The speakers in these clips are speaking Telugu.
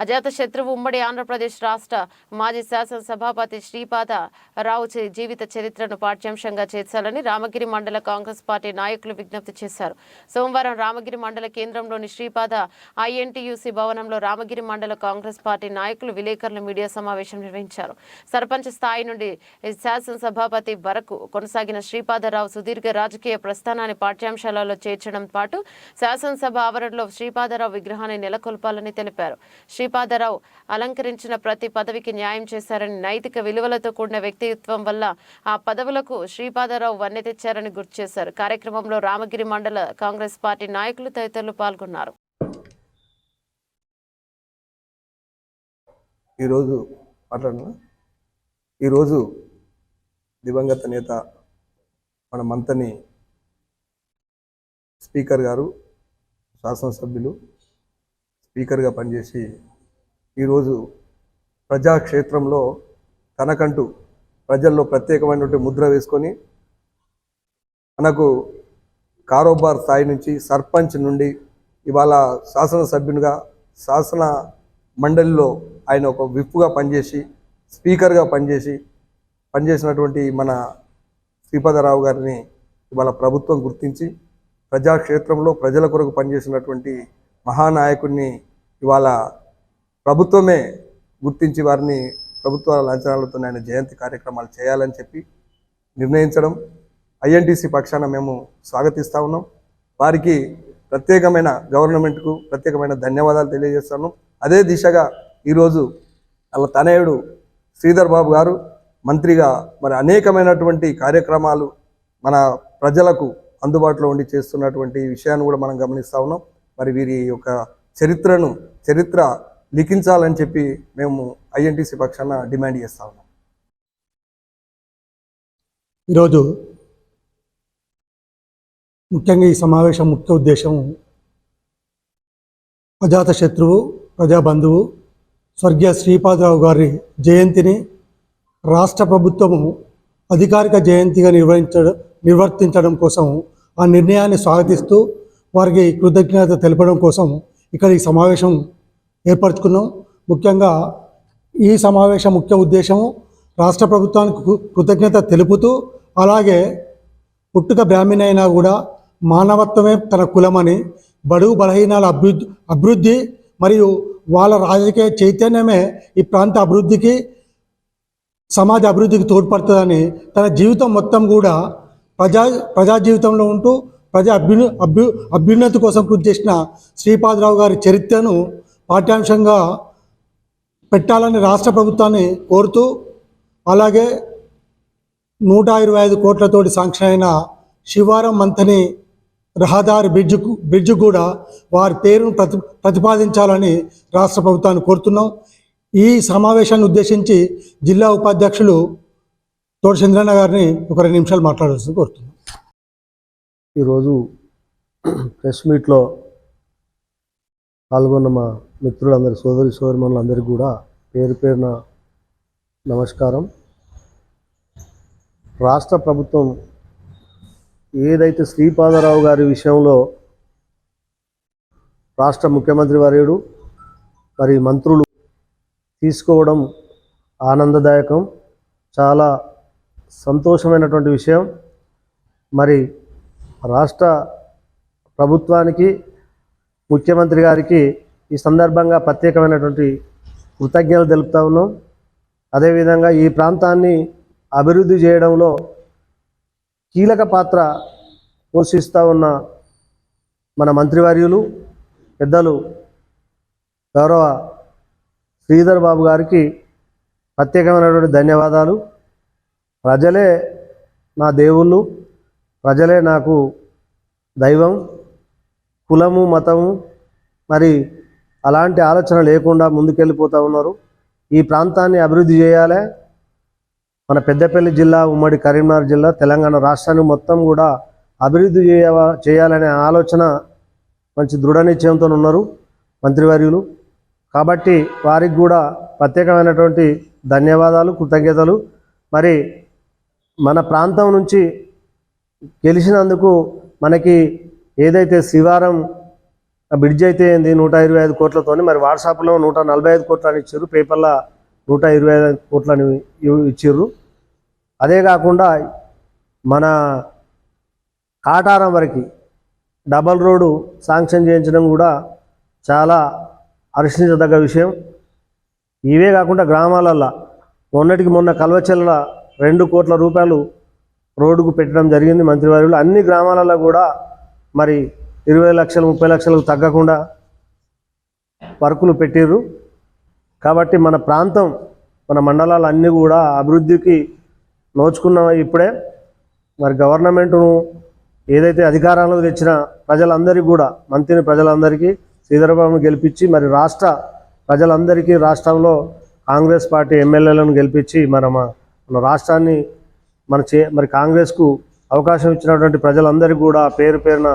అజాతశత్రువు ఉమ్మడి ఆంధ్రప్రదేశ్ రాష్ట్ర మాజీ శాసనసభాపతి శ్రీపాద రావు జీవిత చరిత్రను పాఠ్యాంశంగా చేర్చాలని రామగిరి మండల కాంగ్రెస్ పార్టీ నాయకులు విజ్ఞప్తి చేశారు. సోమవారం రామగిరి మండల కేంద్రంలోని శ్రీపాద ఐఎన్టీయూసీ భవనంలో రామగిరి మండల కాంగ్రెస్ పార్టీ నాయకులు విలేకరుల మీడియా సమావేశం నిర్వహించారు. సర్పంచ్ స్థాయి నుండి శాసనసభాపతి వరకు కొనసాగిన శ్రీపాదరావు సుదీర్ఘ రాజకీయ ప్రస్థానాన్ని పాఠ్యాంశాలలో చేర్చడం పాటు శాసనసభ ఆవరణలో శ్రీపాదరావు విగ్రహాన్ని నెలకొల్పాలని తెలిపారు. శ్రీపాదరావు అలంకరించిన ప్రతి పదవికి న్యాయం చేశారని, నైతిక విలువలతో కూడిన వ్యక్తిత్వం వల్ల ఆ పదవులకు శ్రీపాదరావు వన్నె తెచ్చారని గుర్తు చేశారు. కార్యక్రమంలో రామగిరి మండల కాంగ్రెస్ పార్టీ నాయకులు తదితరులు పాల్గొన్నారు. ఈరోజు దివంగత నేత మన మంతని స్పీకర్ గారు, శాసనసభ్యులు స్పీకర్గా పనిచేసి ఈరోజు ప్రజాక్షేత్రంలో తనకంటూ ప్రజల్లో ప్రత్యేకమైనటువంటి ముద్ర వేసుకొని మనకు కారోబార్ స్థాయి నుంచి సర్పంచ్ నుండి ఇవాళ శాసనసభ్యునిగా శాసన మండలిలో ఆయన ఒక విప్గా పనిచేసి స్పీకర్గా పనిచేసినటువంటి మన శ్రీపాదరావు గారిని ఇవాళ ప్రభుత్వం గుర్తించి ప్రజాక్షేత్రంలో ప్రజల కొరకు పనిచేసినటువంటి మహానాయకుడిని ఇవాళ ప్రభుత్వమే గుర్తించి వారిని ప్రభుత్వ లాంఛనాలతో ఆయన జయంతి కార్యక్రమాలు చేయాలని చెప్పి నిర్ణయించడం ఐఎన్టీసీ పక్షాన మేము స్వాగతిస్తూ ఉన్నాం. వారికి ప్రత్యేకమైన గవర్నమెంట్కు ప్రత్యేకమైన ధన్యవాదాలు తెలియజేస్తాను. అదే దిశగా ఈరోజు వాళ్ళ తనయుడు శ్రీధర్ బాబు గారు మంత్రిగా మరి అనేకమైనటువంటి కార్యక్రమాలు మన ప్రజలకు అందుబాటులో ఉండి చేస్తున్నటువంటి విషయాన్ని కూడా మనం గమనిస్తూ ఉన్నాం. మరి వీరి యొక్క చరిత్ర లిఖించాలని చెప్పి మేము ఐఎన్టీసీ పక్షాన డిమాండ్ చేస్తూ ఉన్నాం. ఈరోజు ముఖ్యంగా ఈ సమావేశం ముఖ్య ఉద్దేశం అజాతశత్రువు, ప్రజాబంధువు స్వర్గీయ శ్రీపాదరావు గారి జయంతిని రాష్ట్ర ప్రభుత్వము అధికారిక జయంతిగా నిర్వర్తించడం కోసం ఆ నిర్ణయాన్ని స్వాగతిస్తూ వారికి కృతజ్ఞత తెలపడం కోసం ఇక్కడ ఈ సమావేశం ఏర్పరచుకున్నాం. ముఖ్యంగా ఈ సమావేశం ముఖ్య ఉద్దేశము రాష్ట్ర ప్రభుత్వానికి కృతజ్ఞత తెలుపుతూ, అలాగే పుట్టుక బ్రాహ్మణ అయినా కూడా మానవత్వమే తన కులమని, బడుగు బలహీనాల అభివృద్ధి మరియు వాళ్ళ రాజకీయ చైతన్యమే ఈ ప్రాంత అభివృద్ధికి, సమాజ అభివృద్ధికి తోడ్పడుతుందని తన జీవితం మొత్తం కూడా ప్రజా జీవితంలో ఉంటూ ప్రజా అభ్యున్నతి కోసం కృషి చేసిన శ్రీపాదరావు గారి చరిత్రను పాఠ్యాంశంగా పెట్టాలని రాష్ట్ర ప్రభుత్వాన్ని కోరుతూ, అలాగే 125 కోట్లతోటి శాంక్షన్ అయిన శివారం మంతని రహదారి బ్రిడ్జ్ కూడా వారి పేరును ప్రతిపాదించాలని రాష్ట్ర ప్రభుత్వాన్ని కోరుతున్నాం. ఈ సమావేశాన్ని ఉద్దేశించి జిల్లా ఉపాధ్యక్షులు తోట చంద్రన్న గారిని ఒక 2 నిమిషాలు మాట్లాడాల్సింది కోరుతున్నాం. ఈరోజు ప్రెస్ మీట్లో పాల్గొన్న మా మిత్రులందరూ, సోదరిమణులందరికీ కూడా పేరు పేరున నమస్కారం. రాష్ట్ర ప్రభుత్వం ఏదైతే శ్రీపాదరావు గారి విషయంలో రాష్ట్ర ముఖ్యమంత్రి వర్యుడు మరి మంత్రులు తీసుకోవడం ఆనందదాయకం, చాలా సంతోషమైనటువంటి విషయం. మరి రాష్ట్ర ప్రభుత్వానికి, ముఖ్యమంత్రి గారికి ఈ సందర్భంగా ప్రత్యేకమైనటువంటి కృతజ్ఞతలు తెలుపుతా ఉన్నాం. అదేవిధంగా ఈ ప్రాంతాన్ని అభివృద్ధి చేయడంలో కీలక పాత్ర పోషిస్తూ ఉన్న మన మంత్రివర్యులు పెద్దలు గౌరవ శ్రీధర్ బాబు గారికి ప్రత్యేకమైనటువంటి ధన్యవాదాలు. ప్రజలే నా దేవుళ్ళు, ప్రజలే నాకు దైవం, కులము మతము మరి అలాంటి ఆలోచన లేకుండా ముందుకెళ్ళిపోతూ ఉన్నారు. ఈ ప్రాంతాన్ని అభివృద్ధి చేయాలి. మన పెద్దపల్లి జిల్లా, ఉమ్మడి కరీంనగర్ జిల్లా, తెలంగాణ రాష్ట్రాన్ని మొత్తం కూడా అభివృద్ధి చేయాలనే ఆలోచన మంచి దృఢ నిశ్చయంతో ఉన్నారు మంత్రివర్యులు. కాబట్టి వారికి కూడా ప్రత్యేకమైనటువంటి ధన్యవాదాలు, కృతజ్ఞతలు. మరి మన ప్రాంతం నుంచి గెలిచినందుకు మనకి ఏదైతే శివారం ఆ బ్రిడ్జ్ అయితే ఏంది 125 కోట్లతోని, మరి వాట్సాప్లో 145 కోట్లు అని ఇచ్చారు, పేపర్లో 125 కోట్లని ఇచ్చిర్రు. అదే కాకుండా మన కాటారం వరకు డబల్ రోడ్డు శాంక్షన్ చేయించడం కూడా చాలా హర్షించదగ్గ విషయం. ఇవే కాకుండా గ్రామాలల్లో మొన్నటికి మొన్న కల్వచెల్ల 2 కోట్ల రూపాయలు రోడ్డుకు పెట్టడం జరిగింది మంత్రివర్యులు. అన్ని గ్రామాలలో కూడా మరి 20 లక్షలు 30 లక్షలకు తగ్గకుండా వర్కులు పెట్టిర్రు. కాబట్టి మన ప్రాంతం, మన మండలాలు అన్నీ కూడా అభివృద్ధికి నోచుకున్నాయి. ఇప్పుడే మరి గవర్నమెంట్ను ఏదైతే అధికారంలోకి తెచ్చిన ప్రజలందరికీ కూడా, మంత్రిని ప్రజలందరికీ శ్రీధరబాబును గెలిపించి మరి రాష్ట్ర ప్రజలందరికీ రాష్ట్రంలో కాంగ్రెస్ పార్టీ ఎమ్మెల్యేలను గెలిపించి మన రాష్ట్రాన్ని మరి కాంగ్రెస్కు అవకాశం ఇచ్చినటువంటి ప్రజలందరికీ కూడా పేరు పేరున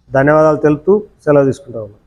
ధన్యవాదాలు తెలుపుతూ సెలవు తీసుకుంటా ఉన్నాను.